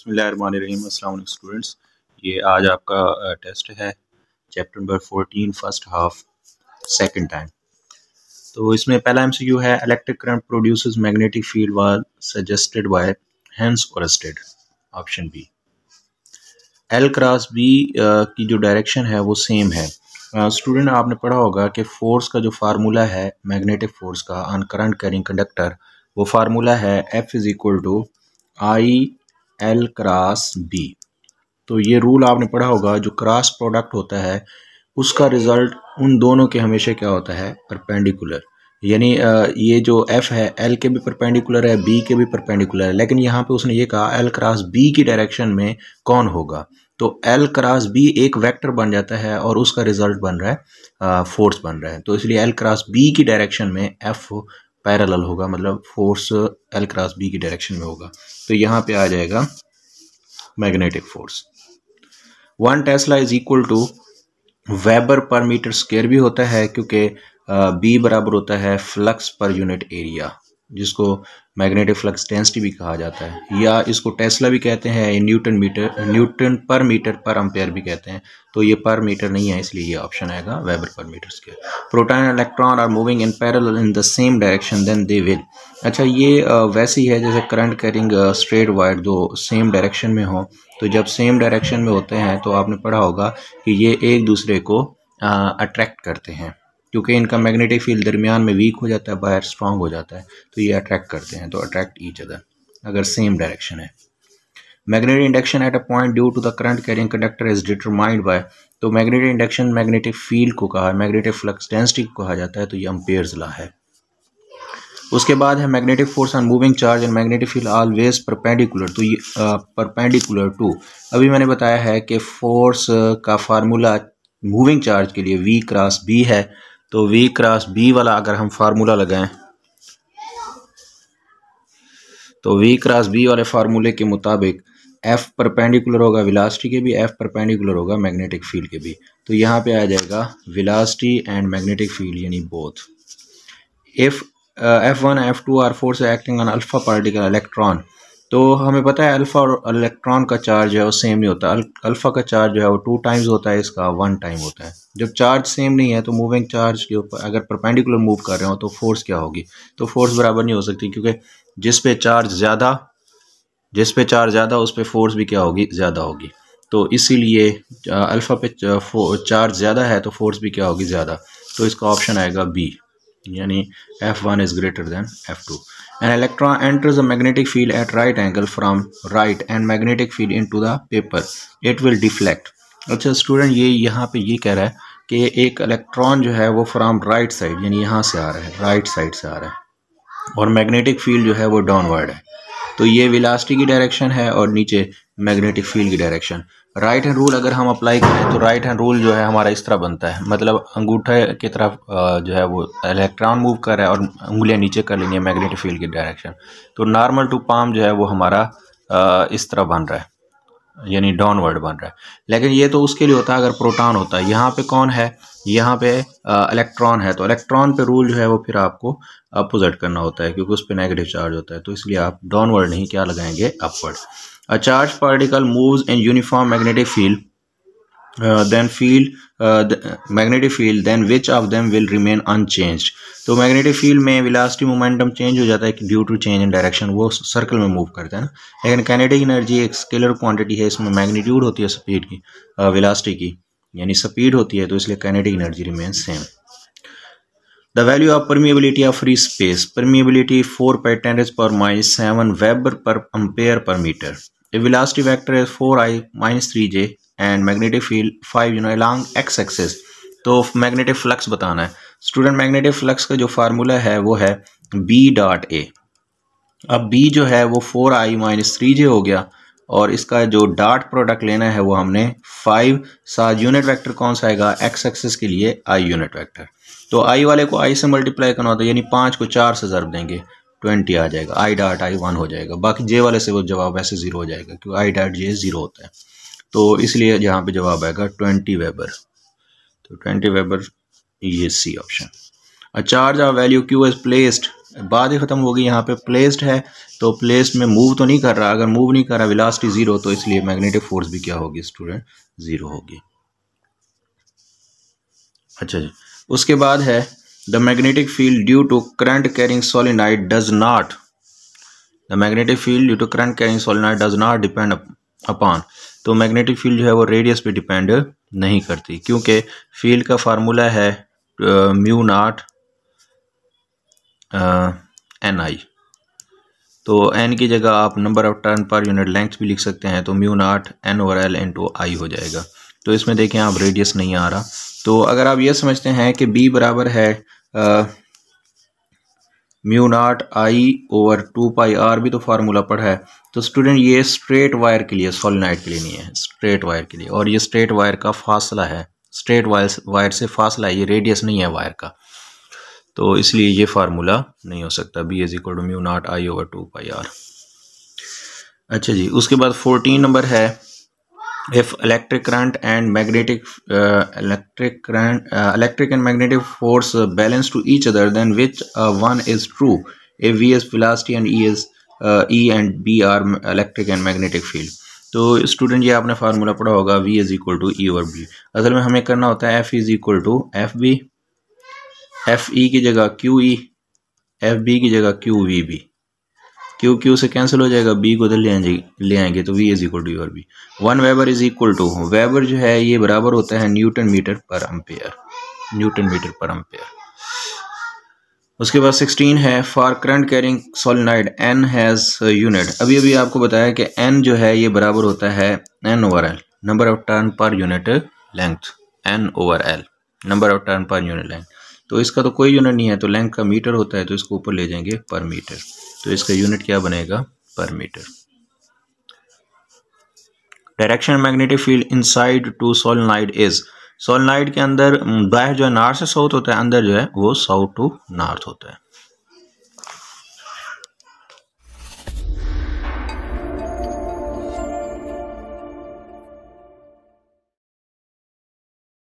बिस्मिल्लाहिर्रहमानिर्रहीम। अस्सलाम वालेकुम स्टूडेंट्स, ये आज आपका टेस्ट है chapter number 14 first half second time. तो इसमें पहला एमसीक्यू है electric current produces magnetic field was suggested by Hans Oersted. Option B. L cross B की जो डायरेक्शन है वो सेम है। स्टूडेंट आपने पढ़ा होगा कि फोर्स का जो फार्मूला है मैग्नेटिक फोर्स का ऑन करंट कैरिंग कंडक्टर, वो फार्मूला है F is equal to I L cross B. तो ये रूल आपने पढ़ा होगा, जो क्रॉस प्रोडक्ट होता है उसका रिजल्ट उन दोनों के हमेशा क्या होता है, परपेंडिकुलर। यानी ये जो F है L के भी परपेंडिकुलर है, B के भी परपेंडिकुलर है, लेकिन यहाँ पे उसने ये कहा L क्रॉस B की डायरेक्शन में कौन होगा। तो L क्रॉस B एक वेक्टर बन जाता है और उसका रिजल्ट बन रहा है फोर्स बन रहा है। तो इसलिए L क्रॉस B की डायरेक्शन में F पैरेलल होगा, मतलब फोर्स L क्रॉस B की डायरेक्शन में होगा। तो यहाँ पे आ जाएगा magnetic force. 1 tesla is equal to weber per meter square भी होता है, क्योंकि B बराबर होता है फ्लक्स पर यूनिट एरिया, जिसको मैग्नेटिक फ्लक्स डेंसिटी भी कहा जाता है, या इसको टेस्ला भी कहते हैं, न्यूटन पर मीटर पर एम्पेयर भी कहते हैं। तो ये पर मीटर नहीं है, इसलिए ये ऑप्शन आएगा weber per meter square. Proton and electron are moving in parallel in the same direction then they will. अच्छा, ये वैसी है जैसे करंट कैरिंग स्ट्रेट वायर जो सेम डायरेक्शन में हो। तो जब सेम डायरेक्शन में होते हैं तो आपने पढ़ा होगा कि ये एक दूसरे को अट्रैक्ट करते हैं, क्योंकि इनका मैग्नेटिक फील्ड दरमियान में वीक हो जाता है, बाहर स्ट्रांग हो जाता है, तो ये अट्रैक्ट करते हैं। तो अट्रैक्ट ईच अदर अगर सेम डायरेक्शन है। Magnetic induction at a point due to the current carrying conductor is determined by. तो मैग्नेटिक इंडक्शन मैग्नेटिक फील्ड को कहा, मैग्नेटिक फ्लक्स डेंसिटी को कहा जाता है, तो ये एम्पेयर्स लॉ है। उसके बाद है magnetic force on moving charge and magnetic field always perpendicular. तो ये परपेंडिकुलर टू, अभी मैंने बताया है कि फोर्स का फार्मूला मूविंग चार्ज के लिए V क्रॉस B है। तो V क्रॉस B वाला अगर हम फार्मूला लगाएं तो V क्रॉस B वाले फार्मूले के मुताबिक F परपेंडिकुलर होगा वेलोसिटी के भी, F परपेंडिकुलर होगा मैग्नेटिक फील्ड के भी। तो यहाँ पे आ जाएगा वेलोसिटी एंड मैग्नेटिक फील्ड यानी both. If F1 F2 are force acting on alpha particle electron. तो हमें पता है अल्फा और इलेक्ट्रॉन का चार्ज है वो सेम नहीं होता। अल्फा का चार्ज जो है वो 2 टाइम्स होता है, इसका 1 टाइम होता है। जब चार्ज सेम नहीं है तो मूविंग चार्ज के ऊपर अगर परपेंडिकुलर मूव कर रहे हो तो फोर्स क्या होगी, तो फोर्स बराबर नहीं हो सकती, क्योंकि जिस पे चार्ज ज़्यादा उस पे फोर्स भी क्या होगी, ज़्यादा होगी। तो इसीलिए अल्फा पे चार्ज ज़्यादा है तो फोर्स भी क्या होगी, ज़्यादा। तो इसका ऑप्शन आएगा बी, यानी F1 is greater than F2. An electron enters a magnetic field at right angle from right and magnetic field into the paper. It will deflect. अच्छा स्टूडेंट, ये यहाँ पे ये कह रहा है कि एक इलेक्ट्रॉन जो है वो फ्रॉम राइट साइड यानी यहाँ से आ रहा है, राइट साइड से आ रहा है, और मैग्नेटिक फील्ड जो है वो डाउनवर्ड है। तो ये वेलोसिटी की डायरेक्शन है और नीचे मैग्नेटिक फील्ड की डायरेक्शन। राइट हैंड रूल अगर हम अप्लाई करें तो राइट हैंड रूल जो है हमारा इस तरह बनता है, मतलब अंगूठे की तरफ जो है वो इलेक्ट्रॉन मूव कर रहा है और उंगलियां नीचे कर लेंगी मैग्नेटिक फील्ड की डायरेक्शन। तो नॉर्मल टू पाम जो है वो हमारा इस तरह बन रहा है, यानी डाउनवर्ड बन रहा है। लेकिन ये तो उसके लिए होता है अगर प्रोटॉन होता है। यहाँ पे कौन है, यहाँ पे इलेक्ट्रॉन है, तो इलेक्ट्रॉन पे रूल जो है वो फिर आपको अपोजिट करना होता है, क्योंकि उस पर नेगेटिव चार्ज होता है। तो इसलिए आप डाउनवर्ड नहीं क्या लगाएंगे, upward. A charge particle moves in uniform magnetic field magnetic field then which of them will remain unchanged। तो मैग्नेटिक फील्ड में वेलोसिटी मोमेंटम चेंज हो जाता है due to change in direction, वो सर्कल में मूव करता है ना। लेकिन काइनेटिक एनर्जी एक स्केलर क्वांटिटी है, इसमें मैग्नीट्यूड होती है स्पीड की, वेलोसिटी की यानी स्पीड होती है, तो इसलिए kinetic energy remain same. The value of permeability of free space, permeability 4/10⁻⁻7 Weber per ampere per meter. The velocity vector is 4I minus 3J and magnetic field 5 along x axis। तो magnetic flux बताना है student. Magnetic flux का जो formula है वो है B dot A। अब B जो है वो 4I minus 3J हो गया, और इसका जो डॉट प्रोडक्ट लेना है वो हमने 5 साथ यूनिट वेक्टर कौन सा आएगा, एक्स एक्सिस के लिए I यूनिट वेक्टर। तो I वाले को I से मल्टीप्लाई करना होता है, यानी 5 को 4 से ज़रब देंगे 20 आ जाएगा, I डॉट I 1 हो जाएगा। बाकी J वाले से वो जवाब ऐसे 0 हो जाएगा, क्योंकि I डॉट J 0 होता है। तो इसलिए यहाँ पे जवाब आएगा 20 वेबर। तो 20 वेबर, ये C option. A charge of value Q is placed बात ही ख़त्म होगी। यहाँ पे प्लेस्ड है तो प्लेस्ड में मूव तो नहीं कर रहा, अगर मूव नहीं कर रहा वेलोसिटी ज़ीरो, तो इसलिए मैग्नेटिक फोर्स भी क्या होगी स्टूडेंट, ज़ीरो होगी। अच्छा जी, उसके बाद है the magnetic field due to current carrying solenoid does not, the magnetic field due to current carrying solenoid does not depend upon, तो मैग्नेटिक फील्ड जो है वो रेडियस पे डिपेंड नहीं करती, क्योंकि फील्ड का फार्मूला है म्यू नॉट एन आई, तो एन की जगह आप नंबर ऑफ टर्न पर यूनिट लेंथ भी लिख सकते हैं, तो mu naught N over L into I हो जाएगा। तो इसमें देखें आप रेडियस नहीं आ रहा, तो अगर आप ये समझते हैं कि बी बराबर है mu nought I over 2 pi R, भी तो फार्मूला पढ़ा है, तो स्टूडेंट ये स्ट्रेट वायर के लिए, सोलेनोइड के लिए नहीं है, स्ट्रेट वायर के लिए, और ये स्ट्रेट वायर का फासला है, स्ट्रेट वायर से फासला है, ये रेडियस नहीं है वायर का, तो इसलिए ये फार्मूला नहीं हो सकता। B is equal to mu nought I over 2 pi R. अच्छा जी, उसके बाद 14 नंबर है if electric current and electric and magnetic force balance to each other, then which one is true? If V is velocity and E and B are electric and magnetic field। तो student ये आपने formula पढ़ा होगा V is equal to E over B. असल में हमें करना होता है F is equal to F B, F E की जगह क्यू ई, एफ बी की जगह Q V B, Q Q से कैंसिल हो जाएगा, बी को उधर ले आएंगे तो V is equal to B. 1 weber is equal to, weber जो है ये बराबर होता है newton metre per ampere, newton metre per ampere. उसके बाद 16 है for current carrying solenoid N has unit. अभी अभी आपको बताया कि एन जो है ये बराबर होता है N over L, number of turn पर unit length, N over L number of turn पर यूनिट लेंथ। तो इसका तो कोई यूनिट नहीं है, तो लेंथ का मीटर होता है, तो इसको ऊपर ले जाएंगे पर मीटर, तो इसका यूनिट क्या बनेगा, per metre. Direction magnetic field inside to solenoid is, solenoid के अंदर बाहर जो है नॉर्थ से साउथ होता है, अंदर जो है वो साउथ टू नॉर्थ होता है।